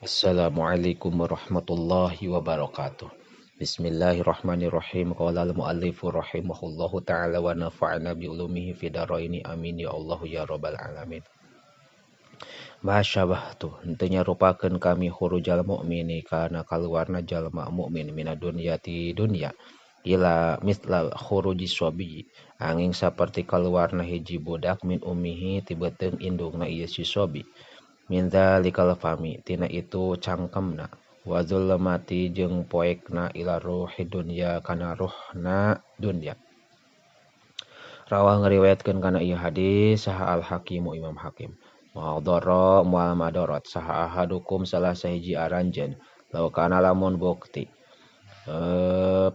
Assalamualaikum warahmatullahi wabarakatuh. Bismillahirrahmanirrahim. Qala al-muallifu rahimahullahu ta'ala wa nafa'ana bi ulumihi fid dharaini amin ya Allah ya rabbal alamin. Masyabahtu henteu nyarupakeun kami hurujal mukmini kana kaluarna jalma mukmin mina dunya ti dunya ila mislal khuruji sobi angin saperti kaluarna hiji budak min ummihi ti beuteung indungna ieu si sobi min dzalikal fami tina itu cangkemna wa zulmati jeung poekna ila ruhi dunya kana ruhna dunya. Rawah ngariwayatkeun kana ieu hadis saha al hakimu imam hakim ma'adhara mual madarat saha ahadukum salah sahiji aranjeun law kana lamun bukti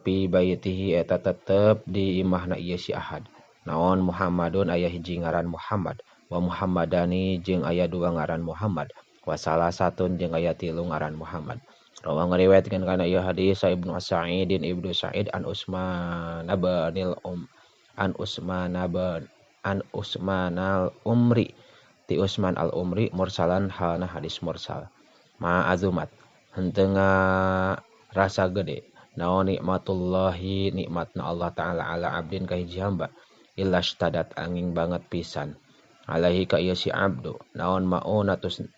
pi baitihi eta tetep di imahna ieu si ahad naon Muhammadun aya hiji ngaran Muhammad wa Muhammadani jeung aya dua ngaran Muhammad wa salah satun jeung aya tilu ngaran Muhammad. Rawah ngariwayatkeun kana ieu hadis sa Ibnu Sa'idin Ibnu Sa'id an Utsman an Utsman al Umri ti Utsman al Umri mursalan halna hadis mursal. Ma azumat henteu rasa gede naon nikmatullahi nikmatna Allah taala ala abdin ka hiji hamba illa stadat angin banget pisan alaihi ka ieu si abdu naon maunatun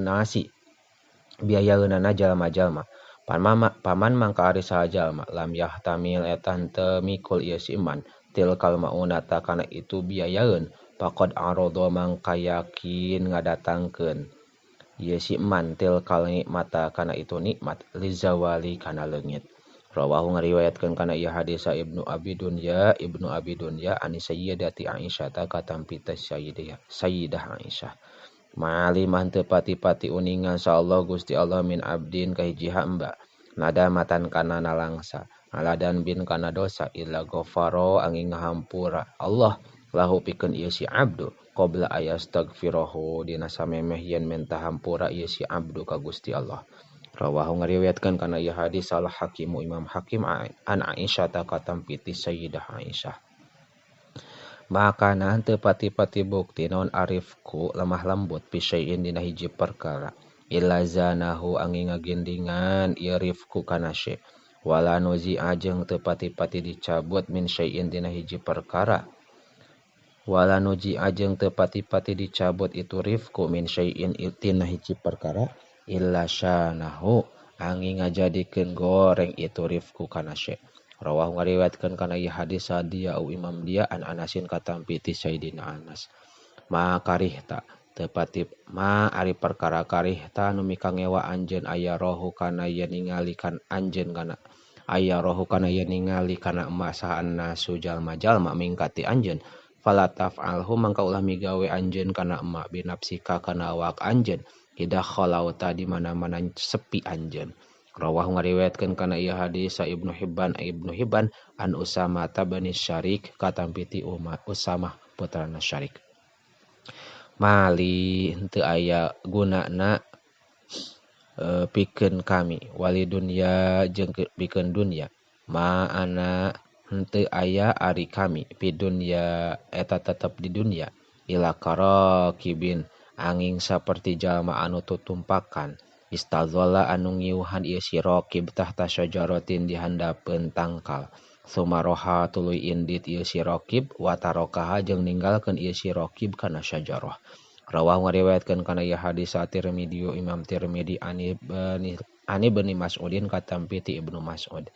nasi biayaeunana jalma-jalma paman mangka ari saha jalma lam yahtamil eta henteu mikul ieu si iman tilkal maunata kana itu biayaeun faqad arada mangka yakin ngadatangkeun ieu si iman tilkal nikmata kana itu nikmat lizawali kana leungit. Rawahu ngariwayatkeun kana ieu hadis sa Ibnu Abi Dunya ani sayyidati Aisyah ta katampi teh sayyidah Aisyah. Ma'alimah teu pati-pati uningan sa Allah Gusti Allah min abdin ka hiji hamba nadamatan kana nalangsa aladan bin kana dosa illa ghafara angin ngahampura Allah lahu pikeun ieu si abdu qabla ayastaghfirahu dina samemeh yen minta hampura ieu si abdu ka Gusti Allah. Rawahu ngariwayatkeun kana ieu hadis al hakimu imam hakim an Aisyah ta katampi ti sayyidah Aisyah. Maka teu pati-pati bukti naon arifku lemah lembut pisain dina hiji perkara illa zanahu angin ngagendingan ieu rifku kana syai wala nuzi'a jeung teu pati-pati dicabut min syai'in dina hiji perkara wala nuzi'a jeung teu pati-pati dicabut itu rifku min syai'in tina hiji perkara illa syanahu angin ngajadikeun goreng itu rifku kana syai. Rawahu ngariwayatkeun kana ieu hadis sadia au Imam dia an Anasin katampi ti Sayyidina Anas. Ma karihta tepati ma ari perkara karihta nu mikangewa anjeun aya rohu kana yen ningalikan anjeun kana aya rohu kana yen ningali kana emas saha nasu jalma-jalma mingkati anjeun fala taf'alhu mangka ulah migawe anjeun kana emak binafsika kana awak anjeun idah khalauta di mana-mana sepi anjeun. Rawahu ngariwayatkeun kana ieu hadis sa Ibnu Hibban an Usamah bin Syarik katampi ti Usamah putrana Syarik. Mali henteu aya gunana pikeun kami wali dunya jeung pikeun dunya ma ana henteu aya ari kami pi dunya eta tetep di dunya ila karakibin angin saperti jalma anu tutumpakan istadzalla anu ngiuhan ieu si raqib tahta syajaratin di handapeun tangkal sumaroha tuluy indit ieu si raqib wa tarokaha jeung ninggalkeun ieu si raqib kana syajarah. Rawahu ngariwayatkeun kana ieu hadis sa Tirmidzi Imam Tirmidzi ani bani Mas'udin katampi ti Ibnu Mas'ud.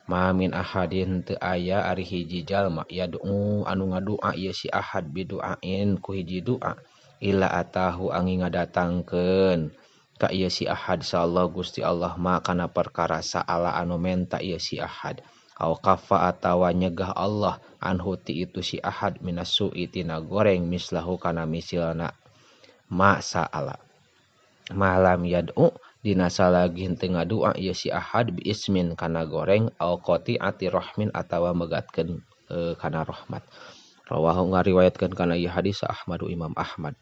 Ma min ahadin teu aya ari hiji jalma yad'u anu ngadua ieu si ahad bidu'ain ku hiji doa illa atahu angin ngadatangkeun ka ieu si ahad sallallahu Gusti Allah ma kana perkara saala anu menta ieu si ahad au kafa atawa nyegah Allah anhu ti itu si ahad minasu'i tina goreng mislahu kana misilna ma saala malam yad'u dina salagi henteu ngadua ieu si ahad bi ismin kana goreng au qati'ati rahmin atawa megatkeun kana rahmat. Rawahu ngariwayatkeun kana ieu hadis Ahmadu Imam Ahmad.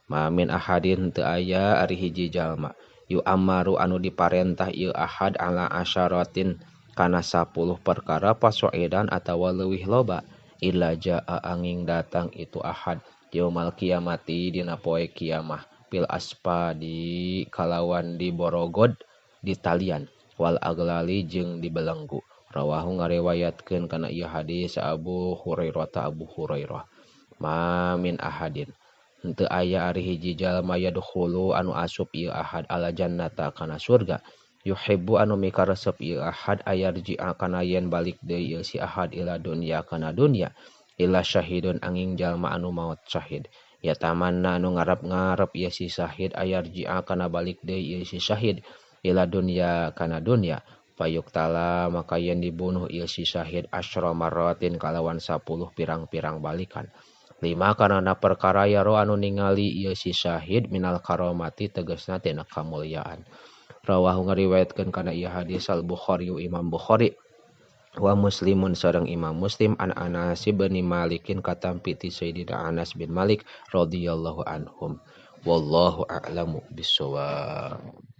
Ma min ahadin teu aya ari hiji jalma yu amaru anu diparentah ieu ahad ala asyaratin kana 10 perkara pasoedan atawa leuwih loba illa jaa angin datang itu ahad yaumal kiamati dina poe kiamah pil aspa di kalawan di borogod di talian wal aglali jeung di belenggu. Rawahu ngariwayatkeun kana ieu hadis Abu Hurairah ma min ahadin henteu aya ari hiji jalma yadkhulu anu asup ieu ahad ala jannata kana surga yuhibbu anu mikaresep ieu ahad ayarji'a kana yen balik deui ieu si ahad ila dunya kana dunya illa syahidun angin jalma anu maot syahid ya tamanna anu ngarep-ngarep ieu si syahid ayarji'a kana balik deui ieu si syahid ila dunya kana dunya fayuktala maka yen dibunuh ieu si syahid asyra marratin kalawan 10 pirang-pirang balikan. 5 karana perkara yaro anu ningali ieu si syahid minal karomati tegasna tina kamulyaan. Rawahu ngariwayatkeun kana ieu hadis al Bukhari Imam Bukhari wa Muslimun sareng Imam Muslim an Anas bin Malikin katampi ti Sayyidina Anas bin Malik radhiyallahu anhum wallahu a'lamu bissawab.